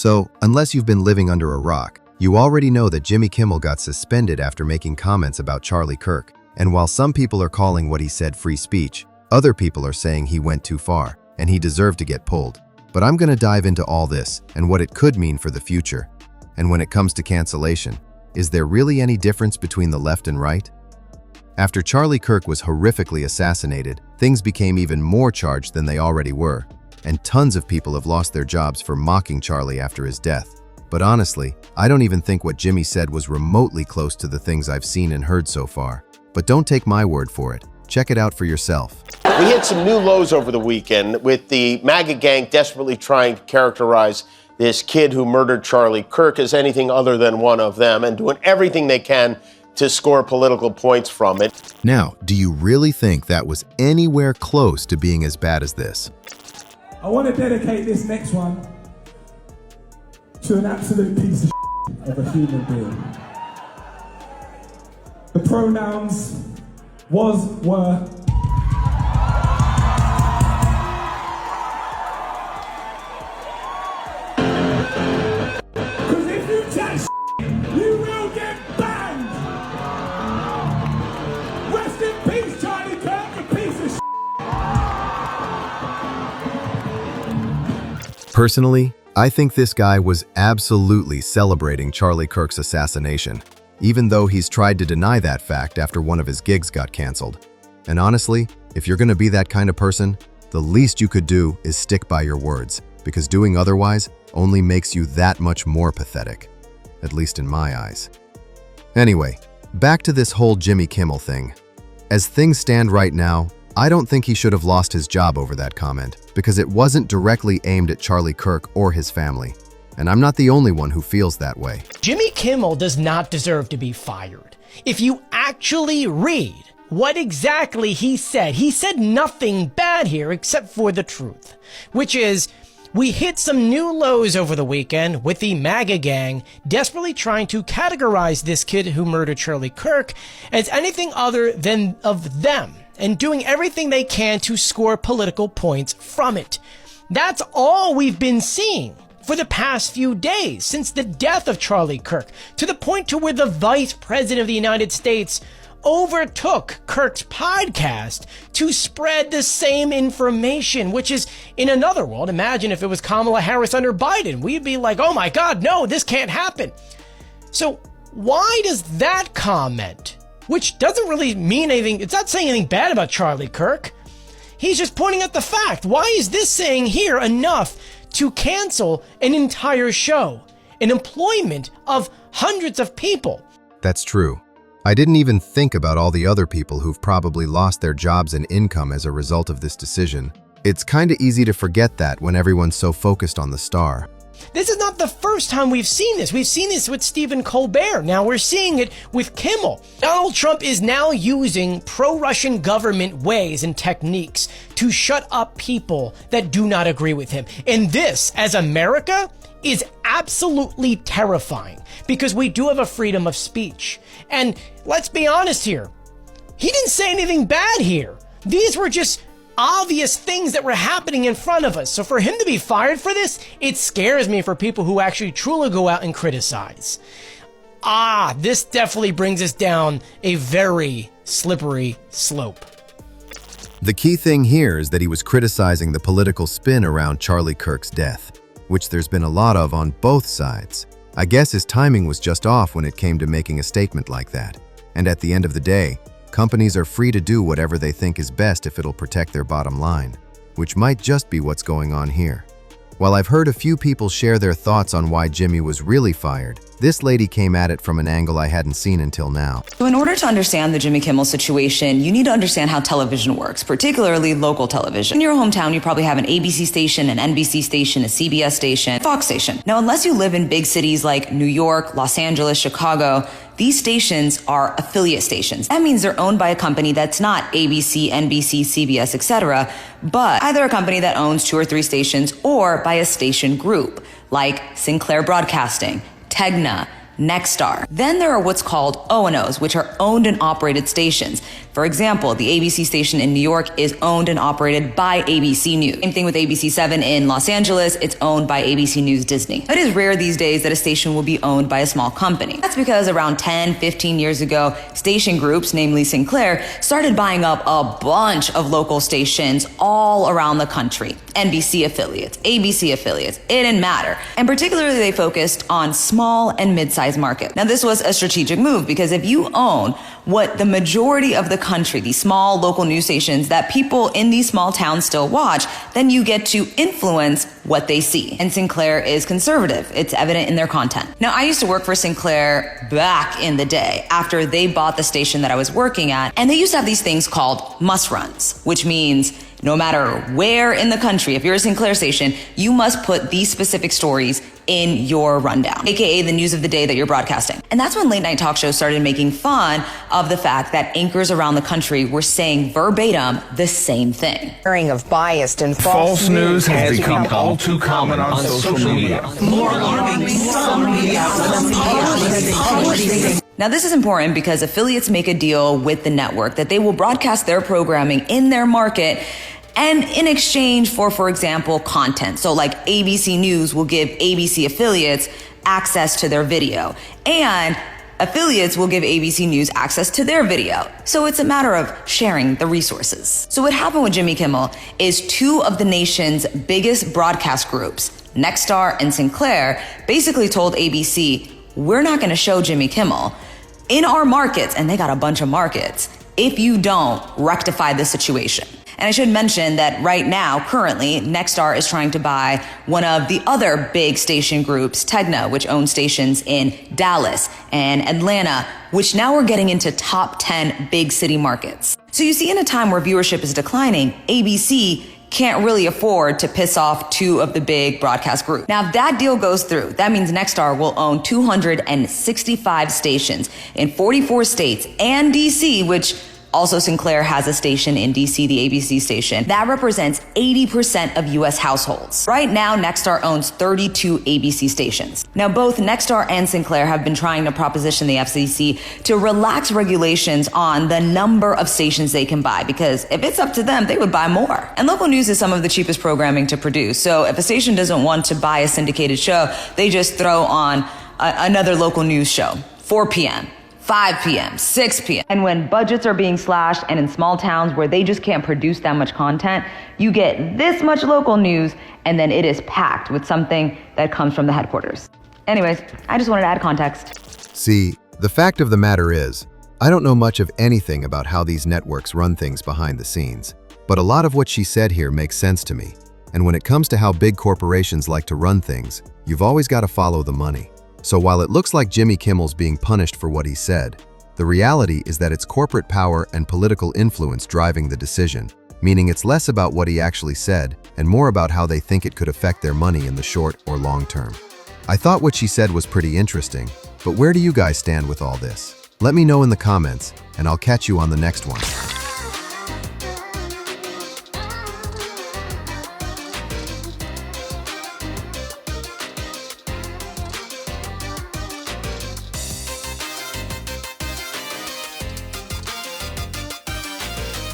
So, unless you've been living under a rock, you already know that Jimmy Kimmel got suspended after making comments about Charlie Kirk. And while some people are calling what he said free speech, other people are saying he went too far and he deserved to get pulled. But I'm going to dive into all this and what it could mean for the future. And when it comes to cancellation, is there really any difference between the left and right? After Charlie Kirk was horrifically assassinated, things became even more charged than they already were, and tons of people have lost their jobs for mocking Charlie after his death. But honestly, I don't even think what Jimmy said was remotely close to the things I've seen and heard so far. But don't take my word for it. Check it out for yourself. We hit some new lows over the weekend with the MAGA gang desperately trying to characterize this kid who murdered Charlie Kirk as anything other than one of them and doing everything they can to score political points from it. Now, do you really think that was anywhere close to being as bad as this? I want to dedicate this next one to an absolute piece of a human being. The pronouns was, were. Because if you chat you will get banned. Rest in peace, Charlie Kirk, a piece of Personally, I think this guy was absolutely celebrating Charlie Kirk's assassination, even though he's tried to deny that fact after one of his gigs got canceled. And honestly, if you're gonna be that kind of person, the least you could do is stick by your words, because doing otherwise only makes you that much more pathetic, at least in my eyes. Anyway, back to this whole Jimmy Kimmel thing. As things stand right now, I don't think he should have lost his job over that comment, because it wasn't directly aimed at Charlie Kirk or his family. And I'm not the only one who feels that way. Jimmy Kimmel does not deserve to be fired. If you actually read what exactly he said nothing bad here except for the truth, which is, we hit some new lows over the weekend with the MAGA gang desperately trying to categorize this kid who murdered Charlie Kirk as anything other than of them, and doing everything they can to score political points from it. That's all we've been seeing for the past few days since the death of Charlie Kirk, to the point to where the Vice President of the United States overtook Kirk's podcast to spread the same information, which is, in another world, imagine if it was Kamala Harris under Biden. We'd be like, oh my God, no, this can't happen. So why does that comment, which doesn't really mean anything, it's not saying anything bad about Charlie Kirk, he's just pointing out the fact, why is this saying here enough to cancel an entire show, an employment of hundreds of people? That's true. I didn't even think about all the other people who've probably lost their jobs and income as a result of this decision. It's kinda easy to forget that when everyone's so focused on the star. This is not the first time we've seen this. We've seen this with Stephen Colbert. Now we're seeing it with Kimmel. Donald Trump is now using pro-Russian government ways and techniques to shut up people that do not agree with him. And this, as America, is absolutely terrifying because we do have a freedom of speech. And let's be honest here, he didn't say anything bad here. These were just obvious things that were happening in front of us. So for him to be fired for this, it scares me for people who actually truly go out and criticize. This definitely brings us down a very slippery slope. The key thing here is that he was criticizing the political spin around Charlie Kirk's death, which there's been a lot of on both sides. I guess his timing was just off when it came to making a statement like that. And at the end of the day, companies are free to do whatever they think is best if it'll protect their bottom line, which might just be what's going on here. While I've heard a few people share their thoughts on why Jimmy was really fired, this lady came at it from an angle I hadn't seen until now. So in order to understand the Jimmy Kimmel situation, you need to understand how television works, particularly local television. In your hometown, you probably have an ABC station, an NBC station, a CBS station, Fox station. Now, unless you live in big cities like New York, Los Angeles, Chicago, these stations are affiliate stations. That means they're owned by a company that's not ABC, NBC, CBS, etc., but either a company that owns 2 or 3 stations or by a station group, like Sinclair Broadcasting, Tegna, Nexstar. Then there are what's called O&Os, which are owned and operated stations. For example, the ABC station in New York is owned and operated by ABC News. Same thing with ABC7 in Los Angeles, it's owned by ABC News Disney. It is rare these days that a station will be owned by a small company. That's because around 10, 15 years ago, station groups, namely Sinclair, started buying up a bunch of local stations all around the country. NBC affiliates, ABC affiliates, it didn't matter. And particularly they focused on small and mid-sized markets. Now this was a strategic move because if you own what the majority of the country, these small local news stations that people in these small towns still watch, then you get to influence what they see. And Sinclair is conservative. It's evident in their content. Now, I used to work for Sinclair back in the day after they bought the station that I was working at, and they used to have these things called must-runs, which means no matter where in the country, if you're a Sinclair station, you must put these specific stories in your rundown, aka the news of the day that you're broadcasting. And that's when late night talk shows started making fun of the fact that anchors around the country were saying verbatim the same thing. Sharing of biased and False news has become all too common on social media. More alarming, some media outlets. Now, this is important because affiliates make a deal with the network that they will broadcast their programming in their market and in exchange for example, content. So like ABC News will give ABC affiliates access to their video, and affiliates will give ABC News access to their video. So it's a matter of sharing the resources. So what happened with Jimmy Kimmel is two of the nation's biggest broadcast groups, Nexstar and Sinclair, basically told ABC, we're not gonna show Jimmy Kimmel in our markets, and they got a bunch of markets, if you don't rectify the situation. And I should mention that right now, currently, Nexstar is trying to buy one of the other big station groups, Tegna, which owns stations in Dallas and Atlanta, which now are getting into top 10 big city markets. So you see, in a time where viewership is declining, ABC can't really afford to piss off two of the big broadcast groups. Now, if that deal goes through, that means Nexstar will own 265 stations in 44 states and DC, which also Sinclair has a station in DC, the ABC station. That represents 80% of US households. Right now, Nexstar owns 32 ABC stations. Now, both Nexstar and Sinclair have been trying to proposition the FCC to relax regulations on the number of stations they can buy, because if it's up to them, they would buy more. And local news is some of the cheapest programming to produce. So if a station doesn't want to buy a syndicated show, they just throw on another local news show, 4 p.m., 5 p.m., 6 p.m. And when budgets are being slashed and in small towns where they just can't produce that much content, you get this much local news and then it is packed with something that comes from the headquarters. Anyways, I just wanted to add context. See, the fact of the matter is, I don't know much of anything about how these networks run things behind the scenes, but a lot of what she said here makes sense to me. And when it comes to how big corporations like to run things, you've always got to follow the money. So while it looks like Jimmy Kimmel's being punished for what he said, the reality is that it's corporate power and political influence driving the decision, meaning it's less about what he actually said and more about how they think it could affect their money in the short or long term. I thought what she said was pretty interesting, but where do you guys stand with all this? Let me know in the comments, and I'll catch you on the next one.